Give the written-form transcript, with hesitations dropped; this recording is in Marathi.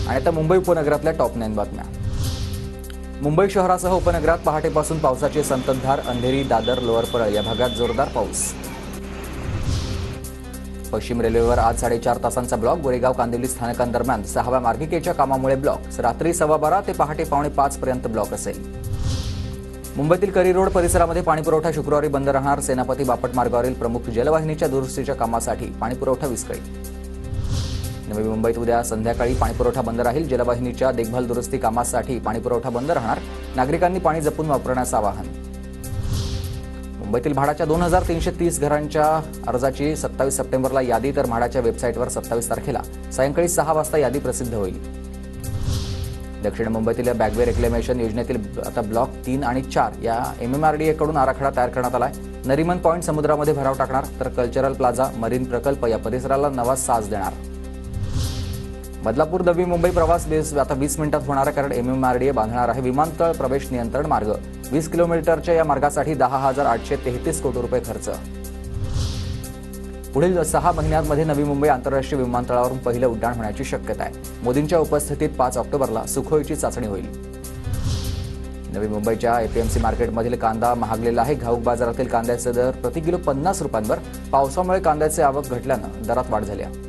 आणि आता मुंबई उपनगरातल्या टॉप 9 बातम्या। मुंबई शहरासह उपनगरात पहाटेपासून पावसाची संततधार। अंधेरी, दादर, लोअर परळ या भागात जोरदार पाऊस। पश्चिम रेल्वेवर आज 4.5 तासांचा ब्लॉक। गोरेगाव कांदिवली स्थानकांदरम्यान 6व्या मार्गिकेच्या कामामुळे ब्लॉक। रात्री 12:15 ते पहाटे 4:45 पर्यंत ब्लॉक असेल। मुंबईतील करी रोड परिसरामध्ये पाणीपुरवठा शुक्रवारी बंद राहणार। सेनापती बापट मार्गावरील प्रमुख जलवाहिनीच्या दुरुस्तीच्या कामासाठी पाणीपुरवठा विस्कळीत। नवी मुंबईत उद्या संध्याकाळी पाणीपुरवठा बंद राहील। जलवाहिनीच्या देखभाल दुरुस्ती कामासाठी पाणीपुरवठा बंद राहणार। नागरिकांनी पाणी जपून वापरण्याचं आवाहन। मुंबईतील म्हाडाच्या 2330 घरांच्या अर्जाची 27 सप्टेंबरला यादी, तर म्हाडाच्या वेबसाईटवर 27 तारखेला सायंकाळी 6 वाजता यादी प्रसिद्ध होईल। दक्षिण मुंबईतील बॅगवे रिक्लेमेशन योजनेतील आता ब्लॉक 3 आणि 4 या MMRDA कडून आराखडा तयार करण्यात आलाय। नरिमन पॉइंट समुद्रामध्ये भराव टाकणार, तर कल्चरल प्लाझा, मरीन प्रकल्प या परिसराला नवा साज देणार। बदलापूर नवी मुंबई प्रवास आता 20 मिनिटात होणार आहे, कारण MMRDA बांधणार आहे विमानतळ प्रवेश नियंत्रण मार्ग। 20 किलोमीटरच्या या मार्गासाठी 10,833 कोटी रुपये खर्च। पुढील 6 महिन्यांमध्ये नवी मुंबई आंतरराष्ट्रीय विमानतळावरून पहिलं उड्डाण होण्याची शक्यता आहे। मोदींच्या उपस्थितीत 5 ऑक्टोबरला सुखोईची चाचणी होईल। नवी मुंबईच्या APMC मार्केटमधील कांदा महागलेला आहे। घाऊक बाजारातील कांद्याचे दर प्रति किलो 50 रुपयांवर। पावसामुळे कांद्याचे आवक घटल्यानं दरात वाढ झाली आहे।